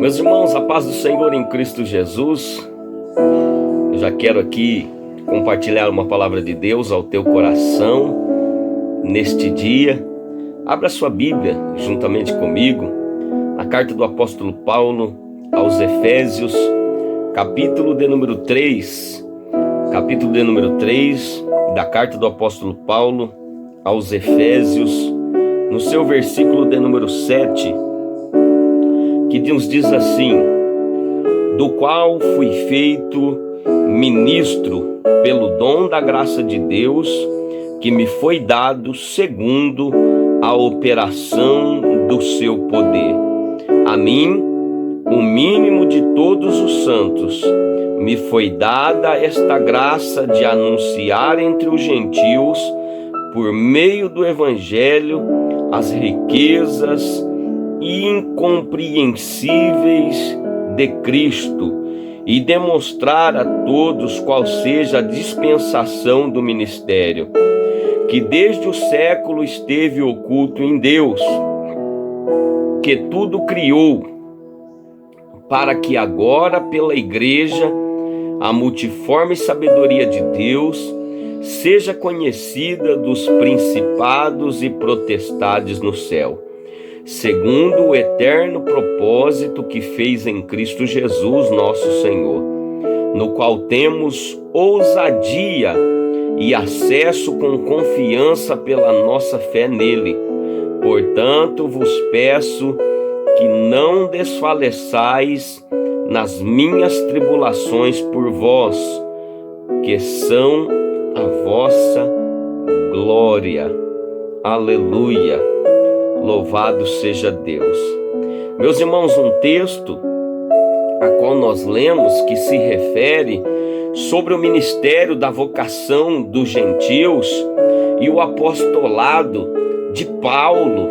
Meus irmãos, a paz do Senhor em Cristo Jesus. Eu já quero aqui compartilhar uma palavra de Deus ao teu coração neste dia. Abra sua Bíblia juntamente comigo na carta do apóstolo Paulo aos Efésios, capítulo de número 3. Capítulo de número 3 da carta do apóstolo Paulo aos Efésios, no seu versículo de número 7, que nos diz assim: do qual fui feito ministro pelo dom da graça de Deus, que me foi dado segundo a operação do seu poder. A mim, o mínimo de todos os santos, me foi dada esta graça de anunciar entre os gentios, por meio do Evangelho, as riquezas incompreensíveis de Cristo, e demonstrar a todos qual seja a dispensação do ministério, que desde o século esteve oculto em Deus, que tudo criou, para que agora pela Igreja a multiforme sabedoria de Deus seja conhecida dos principados e potestades no céu, segundo o eterno propósito que fez em Cristo Jesus nosso Senhor, no qual temos ousadia e acesso com confiança pela nossa fé nele. Portanto, vos peço que não desfaleçais nas minhas tribulações por vós, que são a vossa glória. Aleluia! Louvado seja Deus. Meus irmãos, um texto a qual nós lemos que se refere sobre o ministério da vocação dos gentios e o apostolado de Paulo,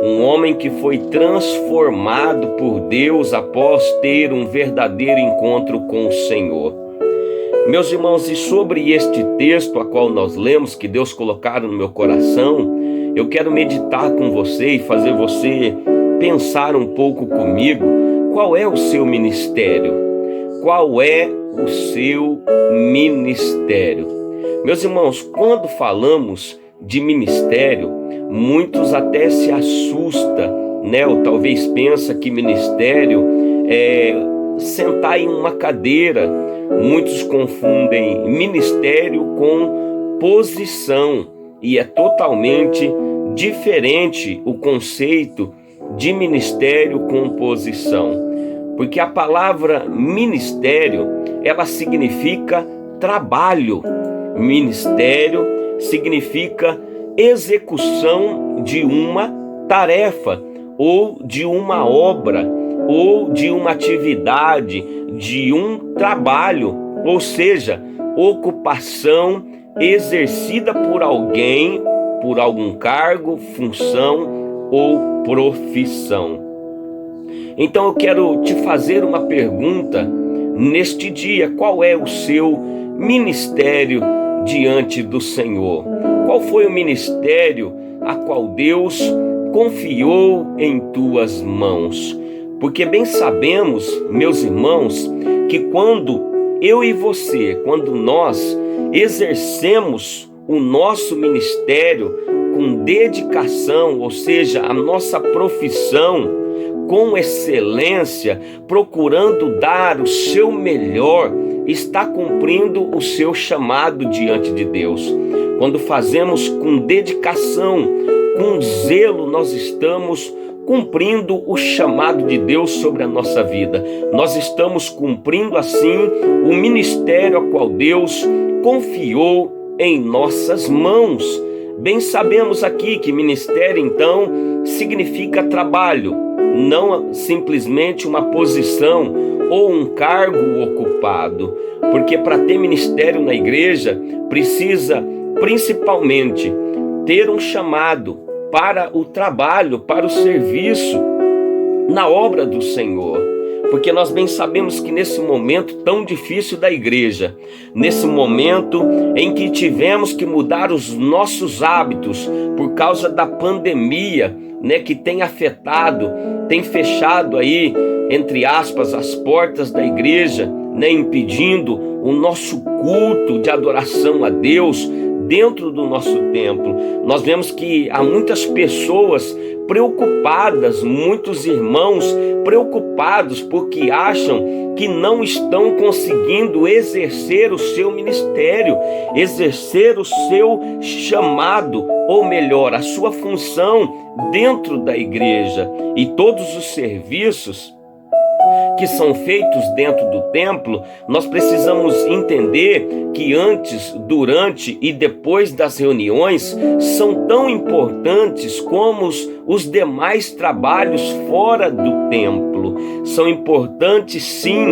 um homem que foi transformado por Deus após ter um verdadeiro encontro com o Senhor. Meus irmãos, e sobre este texto a qual nós lemos, que Deus colocaram no meu coração, eu quero meditar com você e fazer você pensar um pouco comigo. Qual é o seu ministério? Qual é o seu ministério? Meus irmãos, quando falamos de ministério, muitos até se assustam, né? Ou talvez pensa que ministério é sentar em uma cadeira. Muitos confundem ministério com posição, e é totalmente diferente o conceito de ministério com posição, porque a palavra ministério, ela significa trabalho. Ministério significa execução de uma tarefa, ou de uma obra, ou de uma atividade, de um trabalho, ou seja, ocupação exercida por alguém, por algum cargo, função ou profissão. Então eu quero te fazer uma pergunta neste dia: qual é o seu ministério diante do Senhor? Qual foi o ministério a qual Deus confiou em tuas mãos? Porque bem sabemos, meus irmãos, que quando eu e você, quando nós exercemos o nosso ministério com dedicação, ou seja, a nossa profissão com excelência, procurando dar o seu melhor, está cumprindo o seu chamado diante de Deus. Quando fazemos com dedicação, com zelo, nós estamos cumprindo o chamado de Deus sobre a nossa vida. Nós estamos cumprindo assim o ministério a qual Deus confiou em nossas mãos. Bem sabemos aqui que ministério então significa trabalho, não simplesmente uma posição ou um cargo ocupado, porque para ter ministério na igreja precisa principalmente ter um chamado para o trabalho, para o serviço na obra do Senhor. porque nós bem sabemos que nesse momento tão difícil da igreja, nesse momento em que tivemos que mudar os nossos hábitos por causa da pandemia, que tem afetado, tem fechado aí, entre aspas, as portas da igreja, impedindo o nosso culto de adoração a Deus dentro do nosso templo. Nós vemos que há muitas pessoas preocupadas, muitos irmãos preocupados porque acham que não estão conseguindo exercer o seu ministério, exercer o seu chamado, ou melhor, a sua função dentro da igreja. E todos os serviços que são feitos dentro do templo, nós precisamos entender que antes, durante e depois das reuniões são tão importantes como os demais trabalhos fora do templo. São importantes sim,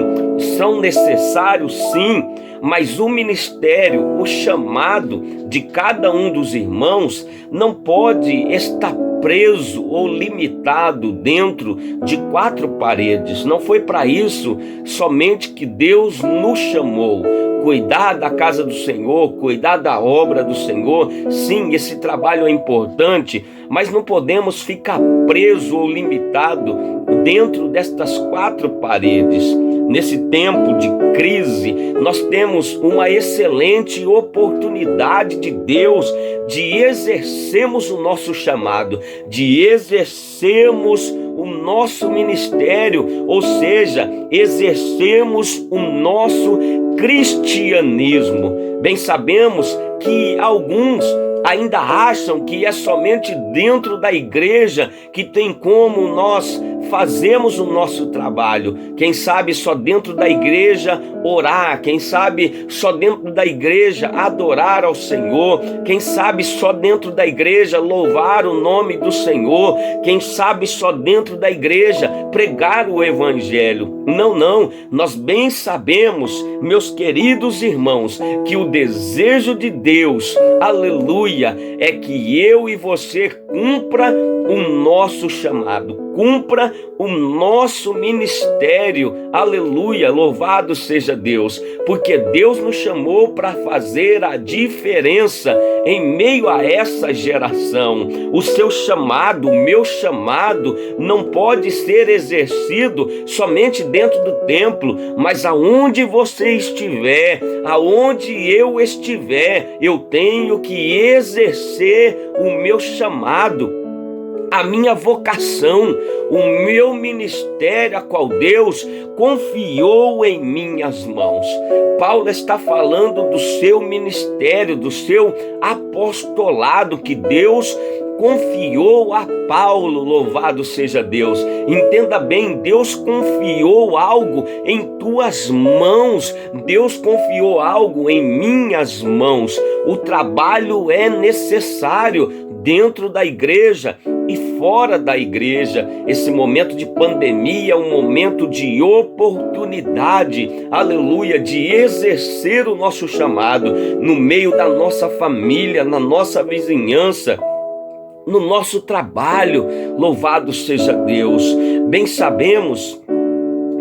são necessários sim, mas o ministério, o chamado de cada um dos irmãos não pode estar preso ou limitado dentro de 4 paredes. Não foi para isso somente que Deus nos chamou. Cuidar da casa do Senhor, cuidar da obra do Senhor, sim, esse trabalho é importante, mas não podemos ficar preso ou limitado dentro destas 4 paredes. Nesse tempo de crise, nós temos uma excelente oportunidade de Deus de exercermos o nosso chamado, de exercermos o nosso ministério, ou seja, exercemos o nosso cristianismo. Bem sabemos que alguns ainda acham que é somente dentro da igreja que tem como nós fazemos o nosso trabalho. Quem sabe só dentro da igreja orar, quem sabe só dentro da igreja adorar ao Senhor, quem sabe só dentro da igreja louvar o nome do Senhor, quem sabe só dentro da igreja pregar o evangelho. Não, nós bem sabemos, meus queridos irmãos, que o desejo de Deus, aleluia, é que eu e você cumpra o nosso chamado, cumpra o nosso ministério, aleluia, louvado seja Deus, porque Deus nos chamou para fazer a diferença em meio a essa geração. O seu chamado, o meu chamado, não pode ser exercido somente dentro do templo, mas aonde você estiver, aonde eu estiver, eu tenho que exercer o meu chamado, a minha vocação, o meu ministério a qual Deus confiou em minhas mãos. Paulo está falando do seu ministério, do seu apostolado que Deus confiou a Paulo, louvado seja Deus. Entenda bem, Deus confiou algo em tuas mãos, Deus confiou algo em minhas mãos. O trabalho é necessário dentro da igreja e fora da igreja. Esse momento de pandemia é um momento de oportunidade, aleluia, de exercer o nosso chamado no meio da nossa família, na nossa vizinhança, no nosso trabalho, louvado seja Deus. Bem sabemos,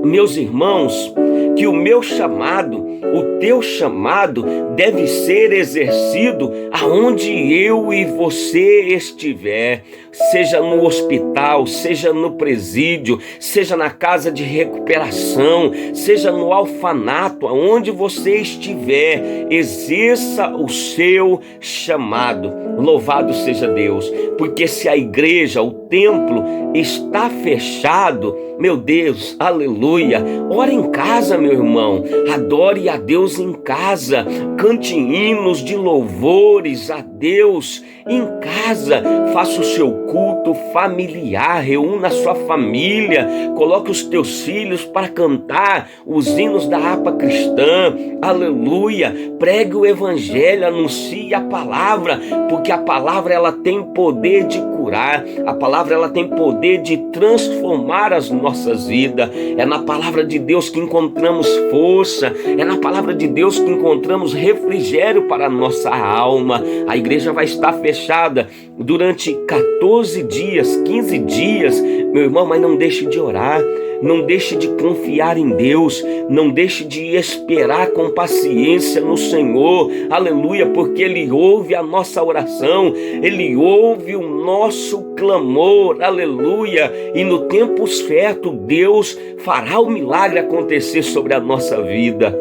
meus irmãos, que o meu chamado, o teu chamado deve ser exercido aonde eu e você estiver, seja no hospital, seja no presídio, seja na casa de recuperação, seja no orfanato, aonde você estiver, exerça o seu chamado, louvado seja Deus, porque se a igreja, o templo está fechado, meu Deus, aleluia, ore em casa, meu irmão, adore a Deus em casa, cante hinos de louvores a Deus em casa, faça o seu culto familiar, reúna a sua família, coloque os teus filhos para cantar os hinos da harpa cristã, aleluia, pregue o evangelho, anuncie a palavra, porque a palavra ela tem poder de curar, a palavra ela tem poder de transformar as nossas vidas. É na palavra de Deus que encontramos força, é na palavra de Deus que encontramos refrigério para a nossa alma. A igreja igreja vai estar fechada durante 14 dias, 15 dias, meu irmão, mas não deixe de orar. Não deixe de confiar em Deus, não deixe de esperar com paciência no Senhor, aleluia, porque Ele ouve a nossa oração, Ele ouve o nosso clamor, aleluia, e no tempo certo Deus fará o milagre acontecer sobre a nossa vida.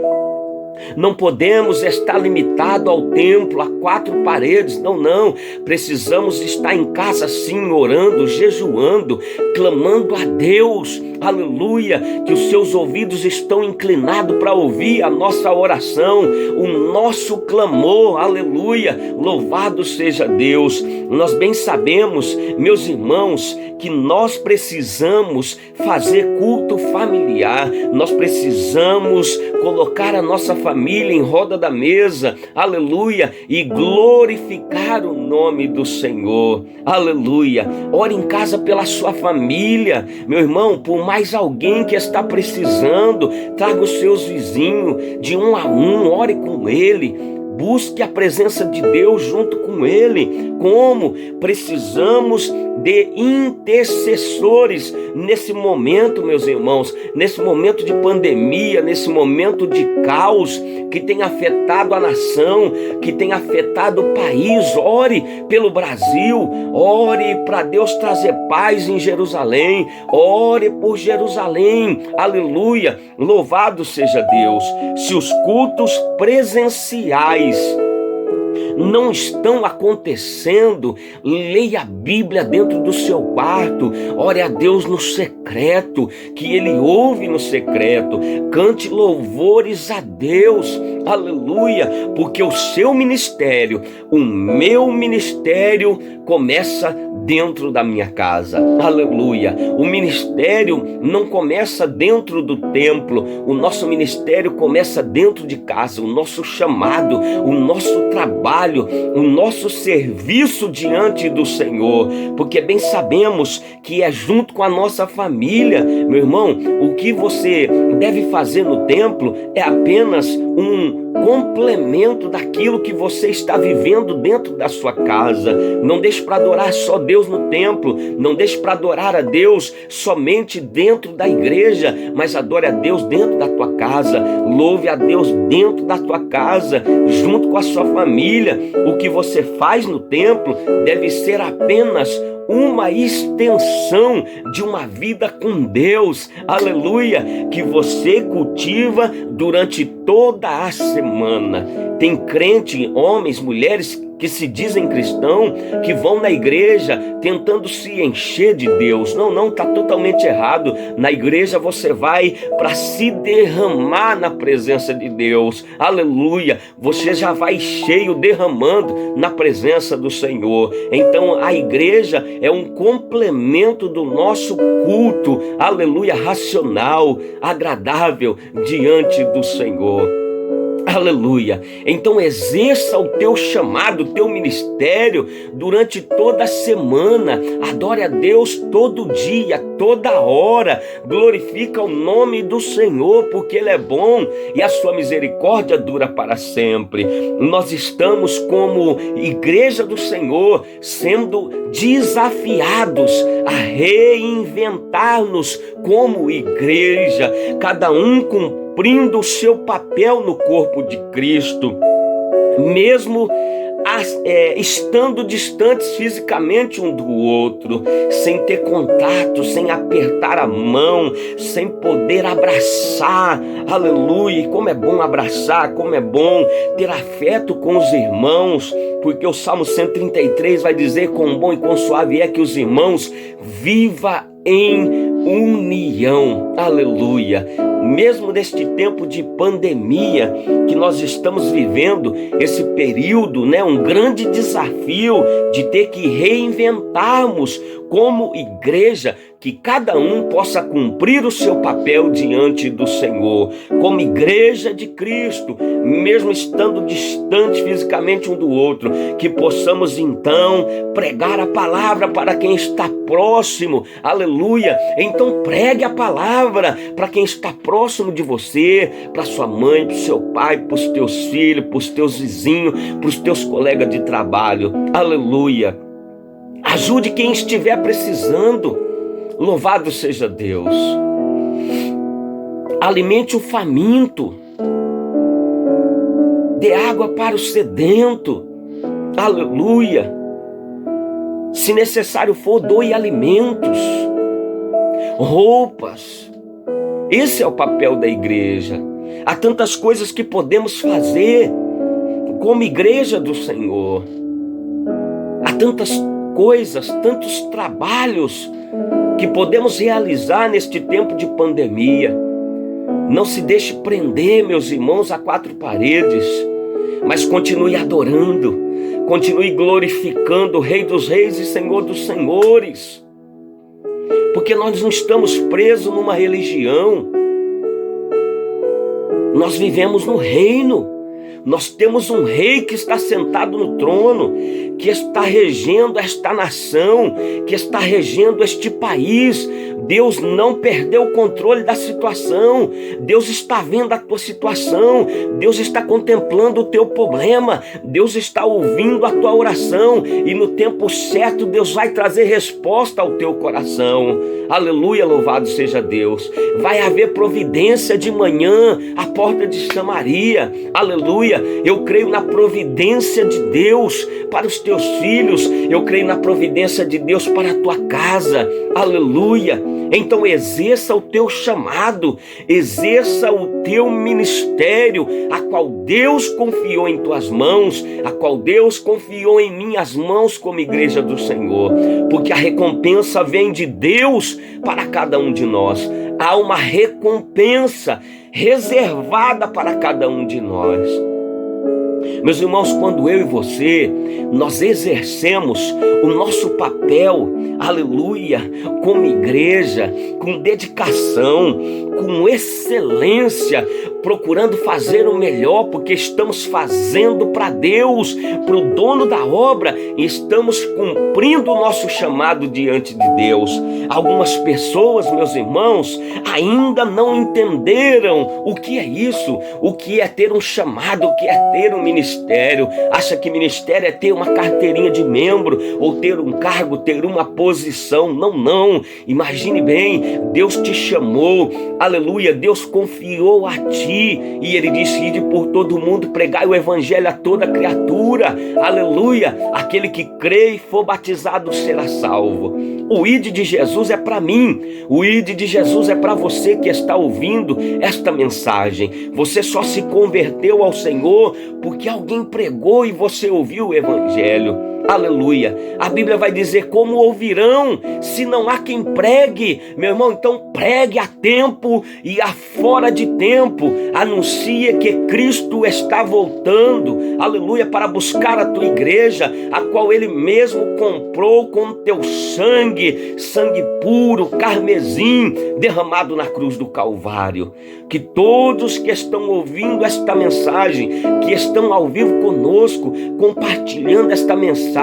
Não podemos estar limitado ao templo, a 4 paredes, não. Precisamos estar em casa sim, orando, jejuando, clamando a Deus, aleluia, que os seus ouvidos estão inclinados para ouvir a nossa oração, o nosso clamor, aleluia, louvado seja Deus. Nós bem sabemos, meus irmãos, que nós precisamos fazer culto familiar, nós precisamos colocar a nossa família em roda da mesa, aleluia, e glorificar o nome do Senhor, aleluia. Ore em casa pela sua família, meu irmão, por mais alguém que está precisando, traga os seus vizinhos de um a um, ore com ele. Busque a presença de Deus junto com Ele. Como? Precisamos de intercessores nesse momento, meus irmãos, nesse momento de pandemia, nesse momento de caos que tem afetado a nação, que tem afetado o país. Ore pelo Brasil, ore para Deus trazer paz em Jerusalém, ore por Jerusalém, aleluia, louvado seja Deus. Se os cultos presenciais não estão acontecendo, leia a Bíblia dentro do seu quarto, ore a Deus no secreto, que Ele ouve no secreto, cante louvores a Deus, aleluia, porque o seu ministério, o meu ministério começa dentro da minha casa, aleluia. O ministério não começa dentro do templo, o nosso ministério começa dentro de casa, o nosso chamado, o nosso trabalho, o nosso serviço diante do Senhor, porque bem sabemos que é junto com a nossa família, meu irmão. O que você deve fazer no templo é apenas um complemento daquilo que você está vivendo dentro da sua casa. Não deixe para adorar só Deus no templo, não deixe para adorar a Deus somente dentro da igreja, mas adore a Deus dentro da tua casa, louve a Deus dentro da tua casa, junto com a sua família. O que você faz no templo deve ser apenas uma extensão de uma vida com Deus, aleluia, que você cultiva durante toda a semana. Tem crente, homens, mulheres que se dizem cristão, que vão na igreja tentando se encher de Deus. Não, está totalmente errado. Na igreja você vai para se derramar na presença de Deus, aleluia. Você já vai cheio, derramando na presença do Senhor. Então a igreja é um complemento do nosso culto, aleluia, racional, agradável diante do Senhor. Aleluia. Então exerça o teu chamado, o teu ministério durante toda a semana. Adore a Deus todo dia, toda hora. Glorifica o nome do Senhor, porque Ele é bom e a sua misericórdia dura para sempre. Nós estamos como igreja do Senhor sendo desafiados a reinventar-nos como igreja, cada um cumprindo o seu papel no corpo de Cristo, mesmo estando distantes fisicamente um do outro, sem ter contato, sem apertar a mão, sem poder abraçar, aleluia. E como é bom abraçar, como é bom ter afeto com os irmãos, porque o Salmo 133 vai dizer: quão bom e quão suave é que os irmãos viva em união, aleluia. Mesmo neste tempo de pandemia que nós estamos vivendo, esse período, um grande desafio de ter que reinventarmos como igreja, que cada um possa cumprir o seu papel diante do Senhor, como igreja de Cristo, mesmo estando distante fisicamente um do outro, que possamos então pregar a palavra para quem está próximo, aleluia. Então pregue a palavra para quem está próximo de você, para sua mãe, para o seu pai, para os teus filhos, para os teus vizinhos, para os teus colegas de trabalho, aleluia. Ajude quem estiver precisando, louvado seja Deus. Alimente o faminto, dê água para o sedento, aleluia. Se necessário for, doe alimentos, roupas. Esse é o papel da igreja. Há tantas coisas que podemos fazer como igreja do Senhor. Há tantas coisas, tantos trabalhos que podemos realizar neste tempo de pandemia. Não se deixe prender, meus irmãos, a quatro paredes, mas continue adorando, continue glorificando o Rei dos Reis e Senhor dos Senhores, porque nós não estamos presos numa religião, nós vivemos no reino. Nós temos um rei que está sentado no trono, que está regendo esta nação, que está regendo este país. Deus não perdeu o controle da situação. Deus está vendo a tua situação. Deus está contemplando o teu problema. Deus está ouvindo a tua oração. E no tempo certo Deus vai trazer resposta ao teu coração. Aleluia, louvado seja Deus. Vai haver providência de manhã à porta de Samaria. Aleluia. Eu creio na providência de Deus para os teus filhos. Eu creio na providência de Deus para a tua casa. Aleluia. Então exerça o teu chamado, exerça o teu ministério, a qual Deus confiou em tuas mãos, a qual Deus confiou em minhas mãos como igreja do Senhor, porque a recompensa vem de Deus para cada um de nós. Há uma recompensa reservada para cada um de nós. Meus irmãos, quando eu e você, nós exercemos o nosso papel, aleluia, como igreja, com dedicação, com excelência, procurando fazer o melhor, porque estamos fazendo para Deus, para o dono da obra, e estamos cumprindo o nosso chamado diante de Deus. Algumas pessoas, meus irmãos, ainda não entenderam o que é isso, o que é ter um chamado, o que é ter um ministério. Acha que ministério é ter uma carteirinha de membro, ou ter um cargo, ter uma posição. Não. Imagine bem, Deus te chamou, aleluia, Deus confiou a ti, e Ele disse: ide por todo mundo, pregai o evangelho a toda criatura, aleluia. Aquele que crê e for batizado será salvo. O ide de Jesus é para mim, o ide de Jesus é para você que está ouvindo esta mensagem. Você só se converteu ao Senhor porque alguém pregou e você ouviu o evangelho. Aleluia. A Bíblia vai dizer: como ouvirão se não há quem pregue? Meu irmão, então pregue a tempo e a fora de tempo. Anuncia que Cristo está voltando, aleluia, para buscar a tua igreja, a qual Ele mesmo comprou com teu sangue, sangue puro, carmesim, derramado na cruz do Calvário. Que todos que estão ouvindo esta mensagem, que estão ao vivo conosco, compartilhando esta mensagem,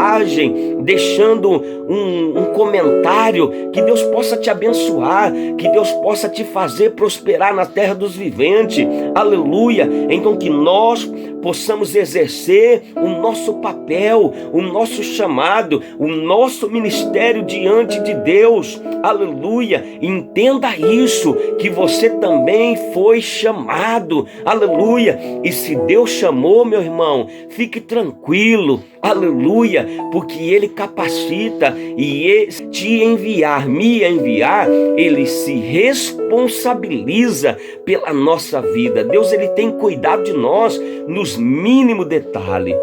deixando um comentário, que Deus possa te abençoar, que Deus possa te fazer prosperar na terra dos viventes, aleluia. Então que nós possamos exercer o nosso papel, o nosso chamado, o nosso ministério diante de Deus, aleluia. Entenda isso, que você também foi chamado, aleluia. E se Deus chamou, meu irmão, fique tranquilo, aleluia, porque Ele capacita, e te enviar, me enviar, Ele se responsabiliza pela nossa vida. Deus, Ele tem cuidado de nós nos mínimos detalhes,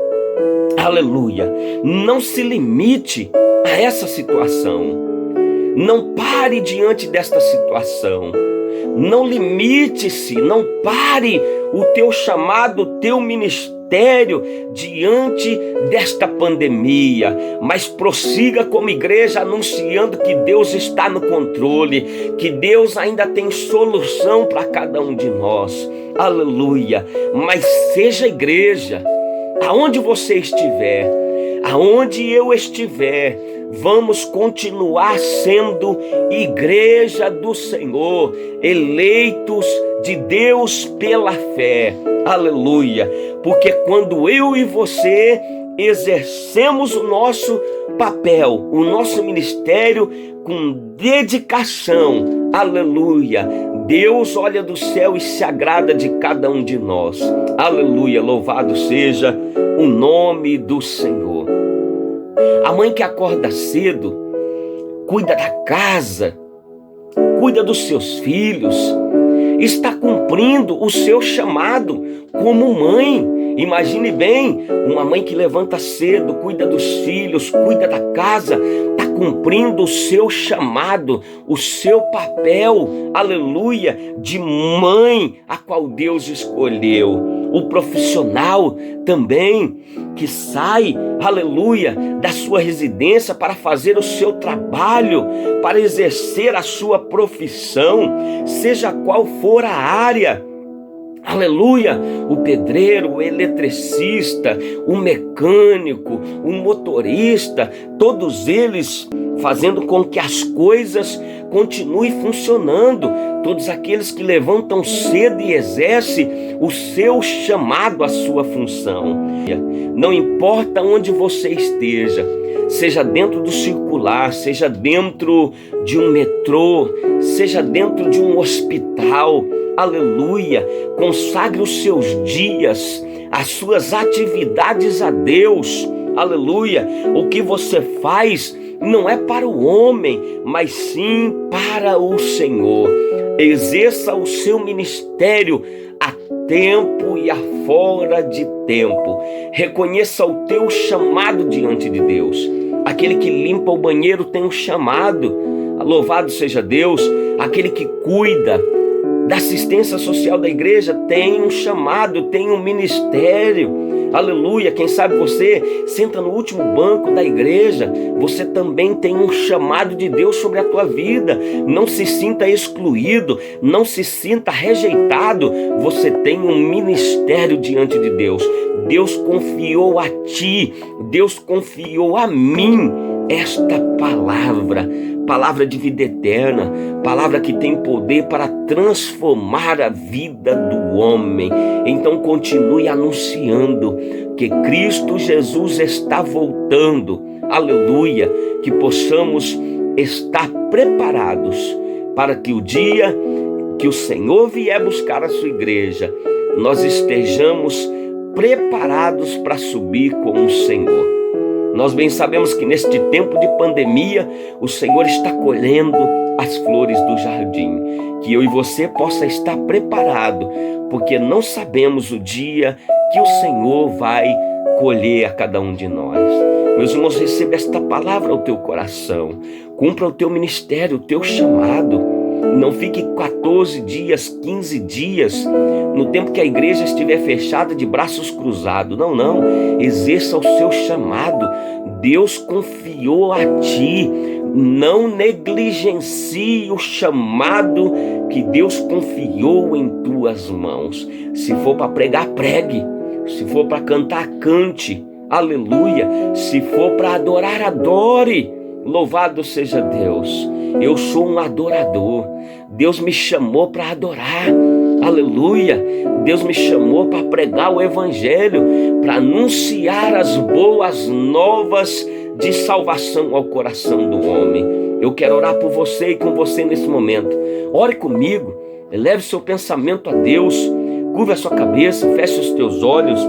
aleluia. Não se limite a essa situação, não pare diante desta situação, não limite-se, não pare o teu chamado, o teu ministério ministério diante desta pandemia, mas prossiga como igreja anunciando que Deus está no controle, que Deus ainda tem solução para cada um de nós. Aleluia! Mas seja igreja, aonde você estiver, aonde eu estiver, vamos continuar sendo igreja do Senhor, eleitos de Deus pela fé. Aleluia! Porque quando eu e você exercemos o nosso papel, o nosso ministério com dedicação, aleluia, Deus olha do céu e se agrada de cada um de nós. Aleluia! Louvado seja o nome do Senhor. A mãe que acorda cedo, cuida da casa, cuida dos seus filhos, está cumprindo o seu chamado como mãe. Imagine bem, uma mãe que levanta cedo, cuida dos filhos, cuida da casa, está cumprindo o seu chamado, o seu papel, aleluia, de mãe a qual Deus escolheu. O profissional também que sai, aleluia, da sua residência para fazer o seu trabalho, para exercer a sua profissão, seja qual for a área. Aleluia, o pedreiro, o eletricista, o mecânico, o motorista, todos eles fazendo com que as coisas continuem funcionando. Todos aqueles que levantam cedo e exercem o seu chamado, a sua função. Não importa onde você esteja, seja dentro do circular, seja dentro de um metrô, seja dentro de um hospital, aleluia, consagre os seus dias, as suas atividades a Deus, aleluia. O que você faz não é para o homem, mas sim para o Senhor. Exerça o seu ministério a tempo e a fora de tempo. Reconheça o teu chamado diante de Deus. Aquele que limpa o banheiro tem um chamado. Louvado seja Deus. Aquele que cuida da assistência social da igreja tem um chamado, tem um ministério. Aleluia, quem sabe você senta no último banco da igreja, você também tem um chamado de Deus sobre a tua vida. Não se sinta excluído, não se sinta rejeitado, você tem um ministério diante de Deus. Deus confiou a ti, Deus confiou a mim esta palavra de vida eterna, palavra que tem poder para transformar a vida do homem. Então continue anunciando que Cristo Jesus está voltando, aleluia, que possamos estar preparados para que o dia que o Senhor vier buscar a sua igreja, nós estejamos preparados para subir com o Senhor. Nós bem sabemos que neste tempo de pandemia, o Senhor está colhendo as flores do jardim. Que eu e você possa estar preparado, porque não sabemos o dia que o Senhor vai colher a cada um de nós. Meus irmãos, receba esta palavra ao teu coração. Cumpra o teu ministério, o teu chamado. Não fique 14 dias, 15 dias, no tempo que a igreja estiver fechada de braços cruzados. Não. Exerça o seu chamado. Deus confiou a ti. Não negligencie o chamado que Deus confiou em tuas mãos. Se for para pregar, pregue. Se for para cantar, cante. Aleluia. Se for para adorar, adore. Louvado seja Deus. Eu sou um adorador. Deus me chamou para adorar. Aleluia. Deus me chamou para pregar o evangelho, para anunciar as boas novas de salvação ao coração do homem. Eu quero orar por você e com você nesse momento. Ore comigo. Eleve seu pensamento a Deus. Curva a sua cabeça. Feche os teus olhos.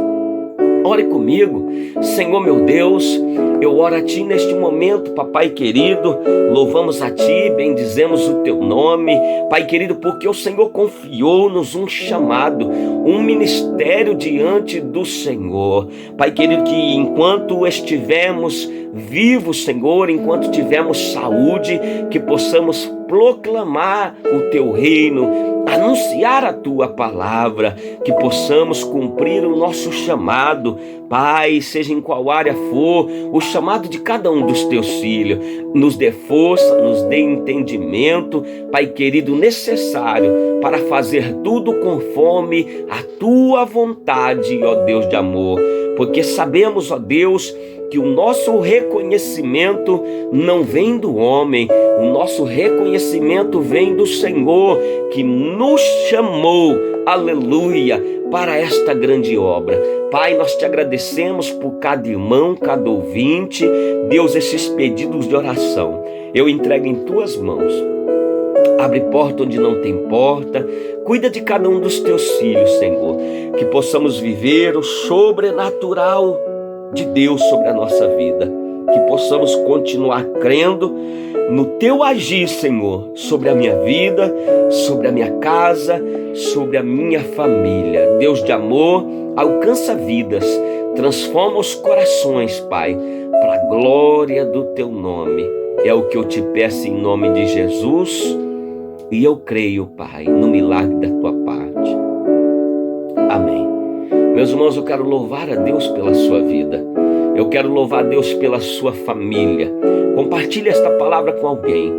Ore comigo. Senhor meu Deus, eu oro a Ti neste momento, Papai querido. Louvamos a Ti, bendizemos o Teu nome, Pai querido, porque o Senhor confiou-nos um chamado, um ministério diante do Senhor. Pai querido, que enquanto estivermos vivos, Senhor, enquanto tivermos saúde, que possamos proclamar o teu reino, anunciar a tua palavra, que possamos cumprir o nosso chamado, Pai, seja em qual área for, o chamado de cada um dos teus filhos. Nos dê força, nos dê entendimento, Pai querido, necessário para fazer tudo conforme a tua vontade, ó Deus de amor, porque sabemos, ó Deus, que o nosso reconhecimento não vem do homem, o nosso reconhecimento vem do Senhor, que nos chamou, aleluia, para esta grande obra. Pai, nós te agradecemos por cada irmão, cada ouvinte. Deus, esses pedidos de oração, eu entrego em tuas mãos. Abre porta onde não tem porta, cuida de cada um dos teus filhos, Senhor, que possamos viver o sobrenatural de Deus sobre a nossa vida, que possamos continuar crendo no teu agir, Senhor, sobre a minha vida, sobre a minha casa, sobre a minha família. Deus de amor, alcança vidas, transforma os corações, Pai, para a glória do teu nome. É o que eu te peço em nome de Jesus, e eu creio, Pai, no milagre da tua parte. Amém. Meus irmãos, eu quero louvar a Deus pela sua vida. Eu quero louvar a Deus pela sua família. Compartilhe esta palavra com alguém.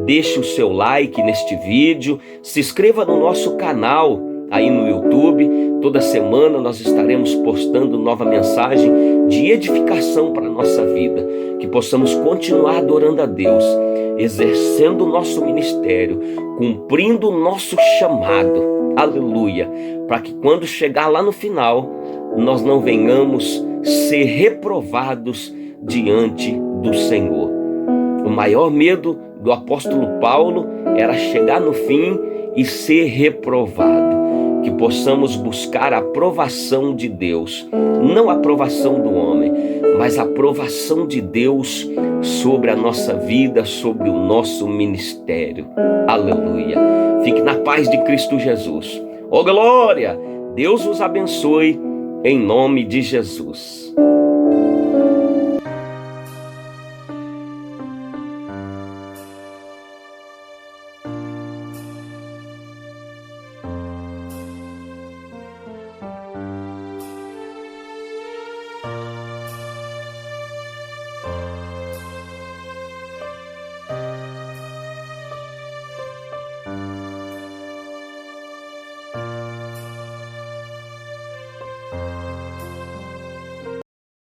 Deixe o seu like neste vídeo. Se inscreva no nosso canal aí no YouTube. Toda semana nós estaremos postando nova mensagem de edificação para a nossa vida. Que possamos continuar adorando a Deus, exercendo o nosso ministério, cumprindo o nosso chamado. Aleluia, para que quando chegar lá no final, nós não venhamos ser reprovados diante do Senhor. O maior medo do apóstolo Paulo era chegar no fim e ser reprovado. Que possamos buscar a aprovação de Deus, não a aprovação do homem, mas a aprovação de Deus sobre a nossa vida, sobre o nosso ministério. Aleluia. Fique na paz de Cristo Jesus. Oh glória! Deus os abençoe em nome de Jesus.